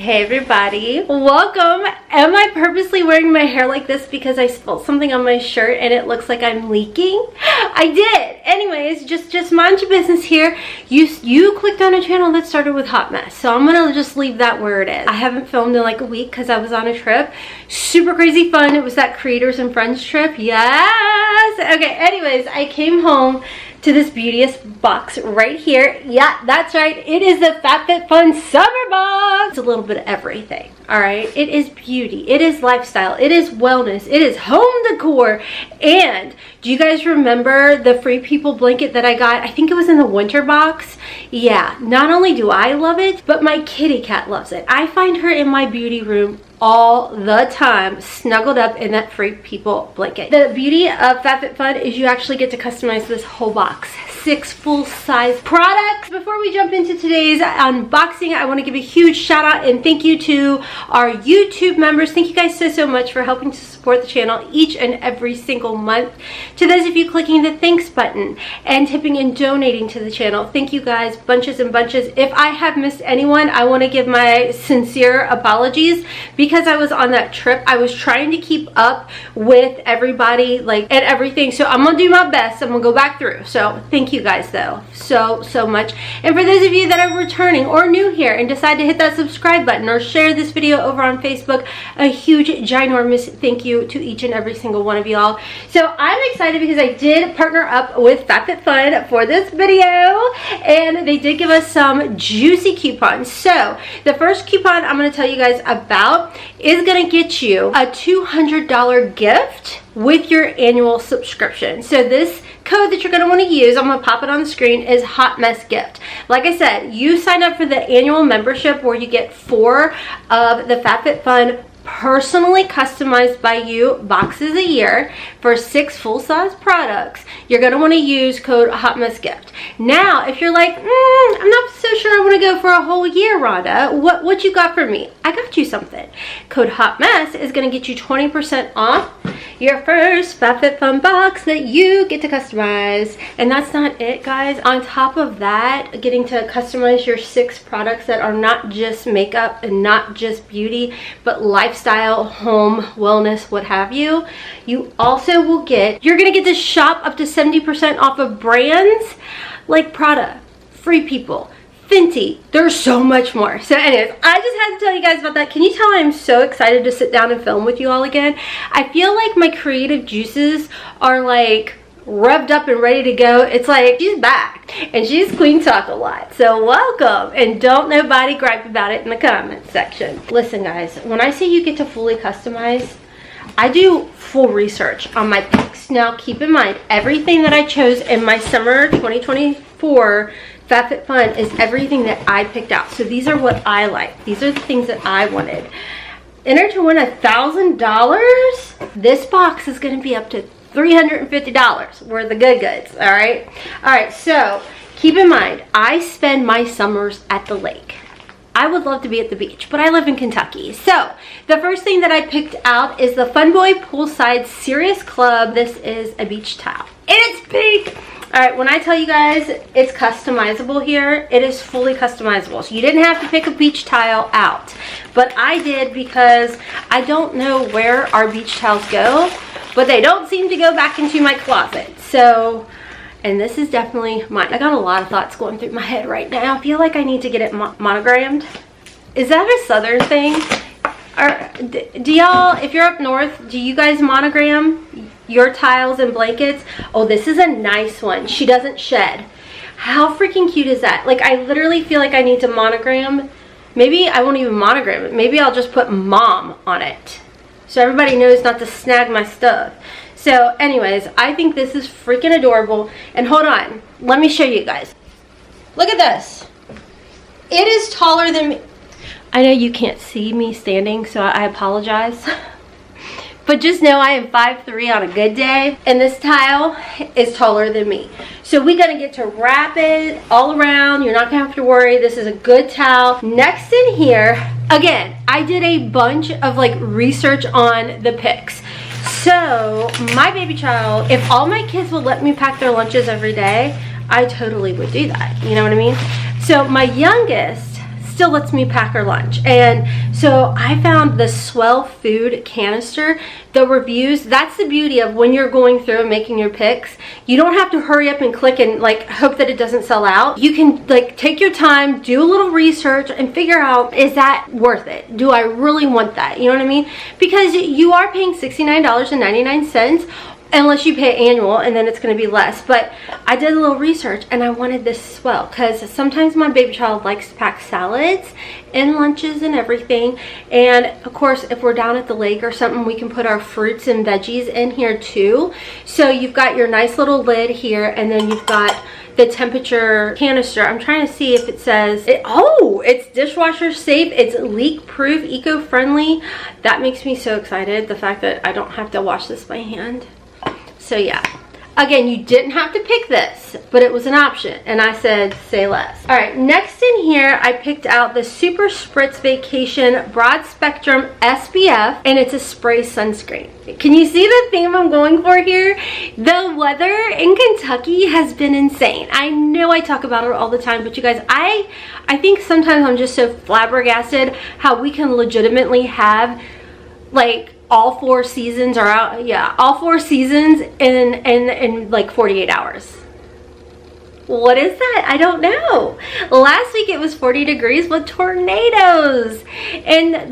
Hey everybody, welcome. Am I purposely wearing my hair like this because I spilled something on my shirt and it looks like I'm leaking? I did. Anyways, just mind your business here. You clicked on a channel that started with Hot Mess, so I'm gonna just leave that where it is. I haven't filmed in like a week because I was on a trip. Super crazy fun. It was that Creators and Friends trip. Yes. Okay, anyways, I came home to this beauteous box right here. Yeah, that's right. It is the FabFitFun summer box. It's a little bit of everything, all right? It is beauty. It is lifestyle. It is wellness. It is home decor. And do you guys remember the Free People blanket that I got? I think it was in the winter box. Yeah, not only do I love it, but my kitty cat loves it. I find her in my beauty room all the time, snuggled up in that Free People blanket. The beauty of FabFitFun is you actually get to customize this whole box. 6 full-size products. Before we jump into today's unboxing, I want to give a huge shout out and thank you to our YouTube members. Thank you guys so much for helping to support the channel each and every single month. To those of you clicking the thanks button and tipping and donating to the channel, thank you guys bunches and bunches. If I have missed anyone, I want to give my sincere apologies because I was on that trip. I was trying to keep up with everybody and everything, so I'm gonna do my best. I'm gonna go back through. So thank you guys though so much. And for those of you that are returning or new here and decide to hit that subscribe button or share this video over on Facebook, a huge ginormous thank you to each and every single one of y'all. So I'm excited because I did partner up with FabFitFun for this video and they did give us some juicy coupons. So the first coupon I'm going to tell you guys about is going to get you a $200 gift with your annual subscription. So this code that you're going to want to use, I'm going to pop it on the screen, is HOTMESSGIFT. Like I said, you sign up for the annual membership where you get 4 of the FabFitFun personally customized by you boxes a year for 6 full-size products. You're going to want to use code HOTMESSGIFT. Now, if you're like, I'm not so sure I want to go for a whole year, Rhonda, what you got for me? I got you something. Code HOTMESS is going to get you 20% off your first FabFitFun box that you get to customize. And that's not it, guys. On top of that, getting to customize your 6 products that are not just makeup and not just beauty, but lifestyle, home, wellness, what have you. You also will you're gonna get to shop up to 70% off of brands like Prada, Free People, Fenty. There's so much more. So anyways, I just had to tell you guys about that. Can you tell I'm so excited to sit down and film with you all again? I feel like my creative juices are like revved up and ready to go. It's like she's back and she's queen talk a lot. So welcome, and don't nobody gripe about it in the comments section. Listen guys, when I say you get to fully customize, I do full research on my picks. Now keep in mind, everything that I chose in my summer 2024 FabFitFun is everything that I picked out. So these are what I like. These are the things that I wanted. Enter to win $1,000. This box is going to be up to $350 worth of good goods. All right, so keep in mind, I spend my summers at the lake. I would love to be at the beach, but I live in Kentucky. So the first thing that I picked out is the Fun Boy Poolside Serious Club. This is a beach towel and it's pink. All right, when I tell you guys it's customizable here, it is fully customizable. So you didn't have to pick a beach towel out, but I did because I don't know where our beach towels go, but they don't seem to go back into my closet. So, and this is definitely mine. I got a lot of thoughts going through my head right now. I feel like I need to get it monogrammed. Is that a southern thing? Or do y'all, if you're up north, do you guys monogram your tiles and blankets? Oh, this is a nice one. She doesn't shed. How freaking cute is that? Like, I literally feel like I need to monogram. Maybe I won't even monogram it. Maybe I'll just put mom on it, so everybody knows not to snag my stuff. So anyways, I think this is freaking adorable. And hold on, let me show you guys. Look at this. It is taller than me. I know you can't see me standing, so I apologize. But just know I am 5'3" on a good day, and this tile is taller than me. So we're gonna get to wrap it all around. You're not gonna have to worry. This is a good towel. Next in here, again, I did a bunch of research on the picks. So my baby child, if all my kids would let me pack their lunches every day, I totally would do that. You know what I mean? So my youngest still lets me pack her lunch. And so I found the Swell Food canister. The reviews, that's the beauty of when you're going through and making your picks. You don't have to hurry up and click and like hope that it doesn't sell out. You can like take your time, do a little research, and figure out, is that worth it? Do I really want that? You know what I mean? Because you are paying $69.99 unless you pay annual, and then it's going to be less. But I did a little research and I wanted this as well, because sometimes my baby child likes to pack salads and lunches and everything. And of course, if we're down at the lake or something, we can put our fruits and veggies in here too. So you've got your nice little lid here, and then you've got the temperature canister. I'm trying to see if it says it's dishwasher safe, it's leak proof, eco-friendly. That makes me so excited, the fact that I don't have to wash this by hand. So yeah, again, you didn't have to pick this, but it was an option, and I said say less. All right, next in here I picked out the Super Spritz Vacation Broad Spectrum SPF, and it's a spray sunscreen. Can you see the theme I'm going for here? The weather in Kentucky has been insane. I know I talk about it all the time, but you guys, I think sometimes I'm just so flabbergasted how we can legitimately have like all 4 seasons are out. Yeah, all 4 seasons in like 48 hours. What is that? I don't know. Last week it was 40 degrees with tornadoes,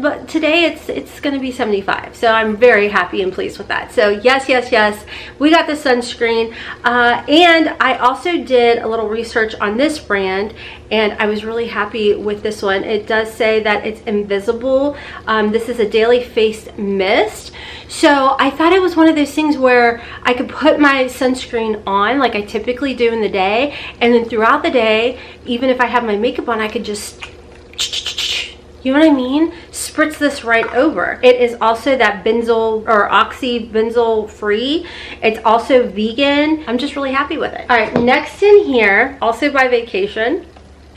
but today it's going to be 75. So I'm very happy and pleased with that. So yes, we got the sunscreen, and I also did a little research on this brand, and I was really happy with this one. It does say that it's invisible. This is a daily face mist. So I thought it was one of those things where I could put my sunscreen on like I typically do in the day, and then throughout the day, even if I have my makeup on, I could just, you know what I mean? Spritz this right over. It is also that benzoyl or oxybenzoyl free. It's also vegan. I'm just really happy with it. All right, next in here, also by Vacation.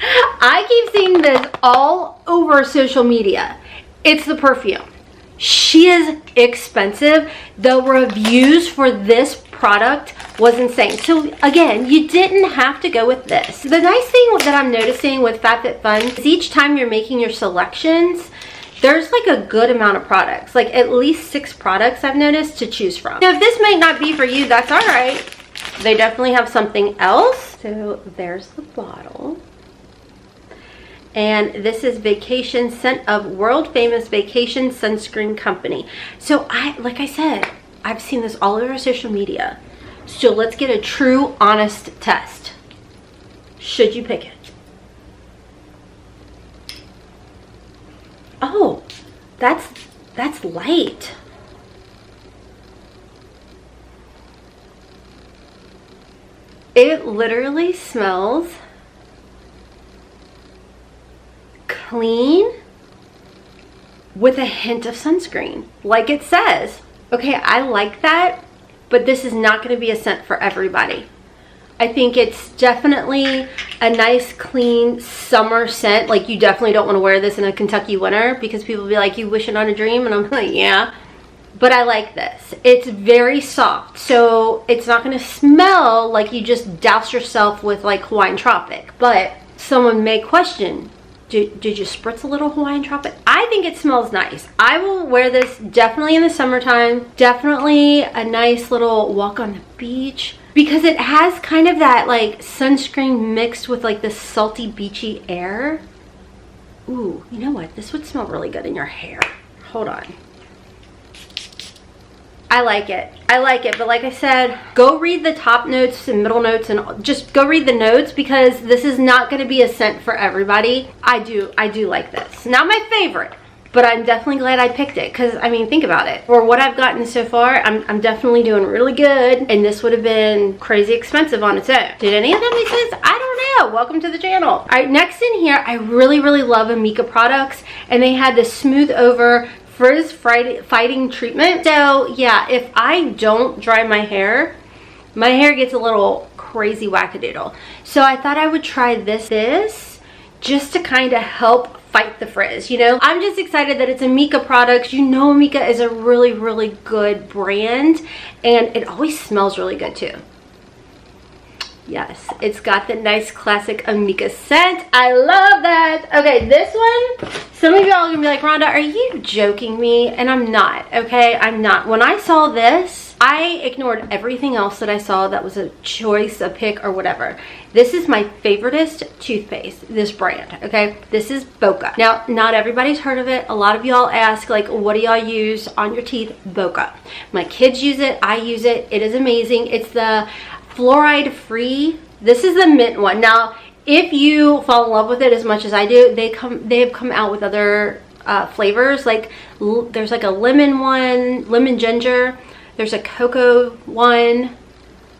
I keep seeing this all over social media. It's the Perfume. She is expensive. The reviews for this product was insane. So again, you didn't have to go with this. The nice thing that I'm noticing with FabFitFun is each time you're making your selections, there's like a good amount of products, like at least 6 products I've noticed to choose from. Now, if this might not be for you, that's all right. They definitely have something else. So there's the bottle. And this is Vacation scent of world famous Vacation sunscreen company. So like I said, I've seen this all over social media. So let's get a true, honest test. Should you pick it? Oh, that's light. It literally smells clean with a hint of sunscreen, like it says. Okay, I like that, but this is not going to be a scent for everybody. I think it's definitely a nice, clean summer scent. Like, you definitely don't want to wear this in a Kentucky winter, because people will be like, you wishing on a dream? And I'm like, yeah. But I like this. It's very soft, so it's not going to smell like you just douse yourself with like Hawaiian Tropic. But someone may question, did you spritz a little Hawaiian Tropic? I think it smells nice. I will wear this definitely in the summertime. Definitely a nice little walk on the beach, because it has kind of that like sunscreen mixed with like this salty beachy air. Ooh, you know what? This would smell really good in your hair. Hold on. I like it. I like it, but like I said, go read the top notes and middle notes, and just go read the notes, because this is not going to be a scent for everybody. I do like this. Not my favorite, but I'm definitely glad I picked it, because I mean, think about it. For what I've gotten so far, I'm definitely doing really good, and this would have been crazy expensive on its own. Did any of that make sense? I don't know. Welcome to the channel. All right, next in here, I really love Amika products, and they had this smooth over frizz fighting treatment. So yeah, if I don't dry my hair gets a little crazy wackadoodle. So I thought I would try this just to kind of help fight the frizz, you know. I'm just excited that it's Amika products. You know, Amika is a really good brand, and it always smells really good too. Yes, it's got the nice classic Amika scent. I love that. Okay, this one, some of y'all are gonna be like, Rhonda, are you joking me? And I'm not, okay? I'm not. When I saw this, I ignored everything else that I saw that was a choice, a pick, or whatever. This is my favoriteest toothpaste, this brand, okay? This is Boca. Now, not everybody's heard of it. A lot of y'all ask, like, what do y'all use on your teeth? Boca. My kids use it. I use it. It is amazing. It's the fluoride free. This is the mint one. Now, if you fall in love with it as much as I do, they have come out with other flavors. Like, there's like a lemon one, lemon ginger. There's a cocoa one,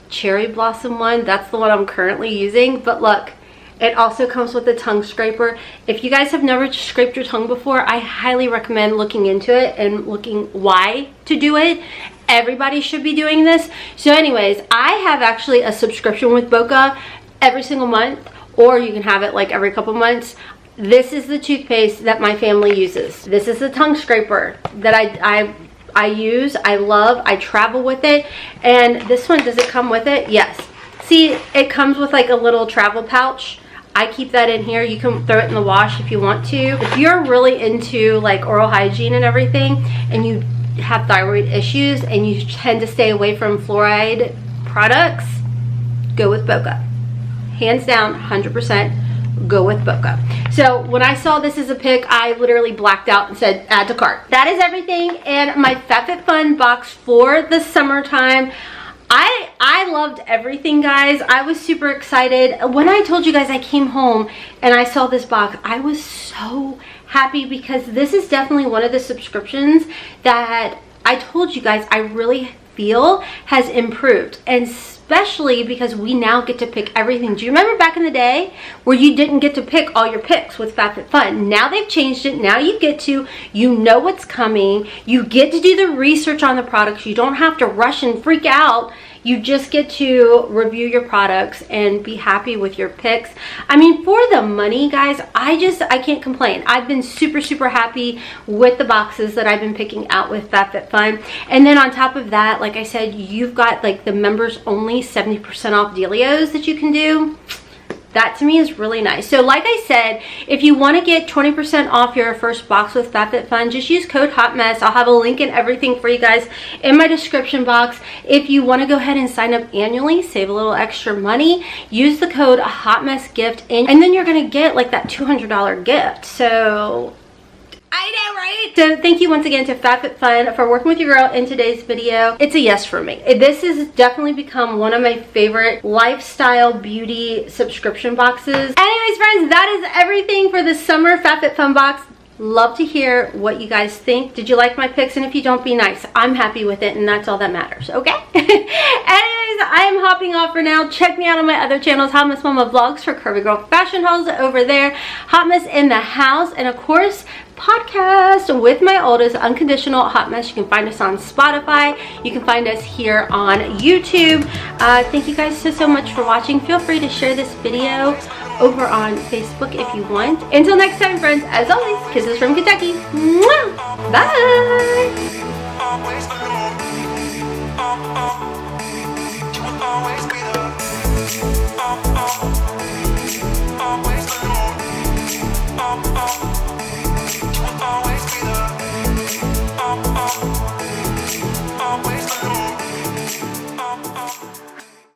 cherry blossom one. That's the one I'm currently using. But look, it also comes with a tongue scraper. If you guys have never scraped your tongue before, I highly recommend looking into it and looking why to do it. Everybody should be doing this. So anyways, I have actually a subscription with Boca every single month, or you can have it like every couple months. This is the toothpaste that my family uses. This is the tongue scraper that I use, I love, I travel with it. And this one, does it come with it? Yes. See, it comes with like a little travel pouch. I keep that in here. You can throw it in the wash if you want to. If you're really into like oral hygiene and everything, and you have thyroid issues and you tend to stay away from fluoride products, go with Boca. Hands down, 100%. Go with Boca. So when I saw this as a pick, I literally blacked out and said add to cart. That is everything in my FabFitFun box for the summertime. I loved everything, guys. I was super excited. When I told you guys I came home and I saw this box, I was so happy because this is definitely one of the subscriptions that I told you guys I really feel has improved, and especially because we now get to pick everything. Do you remember back in the day where you didn't get to pick all your picks with FabFitFun? Now they've changed it. Now you get to, you know what's coming. You get to do the research on the products. You don't have to rush and freak out. You just get to review your products and be happy with your picks. I mean, for the money, guys, I can't complain. I've been super happy with the boxes that I've been picking out with FabFitFun. And then on top of that, like I said, you've got like the members only 70% off dealios that you can do. That to me is really nice. So like I said, if you want to get 20% off your first box with FabFitFun, just use code HOTMESS. I'll have a link and everything for you guys in my description box. If you want to go ahead and sign up annually, save a little extra money, use the code HOTMESSGIFT, and then you're going to get like that $200 gift. So I know, right? So thank you once again to FabFitFun for working with your girl in today's video. It's a yes for me. This has definitely become one of my favorite lifestyle beauty subscription boxes. Anyways, friends, that is everything for the summer FabFitFun box. Love to hear what you guys think. Did you like my picks? And if you don't, be nice. I'm happy with it, and that's all that matters, okay? Anyways, I am hopping off for now. Check me out on my other channels, Hotmess Momma Vlogs for Curvy Girl Fashion Hauls over there, Hotmess in the House, and of course, podcast with my oldest, Unconditional Hot Mess. You can find us on Spotify. You can find us here on YouTube. Thank you guys so much for watching. Feel free to share this video over on Facebook if you want. Until next time, friends, as always, kisses from Kentucky. Mwah! Bye!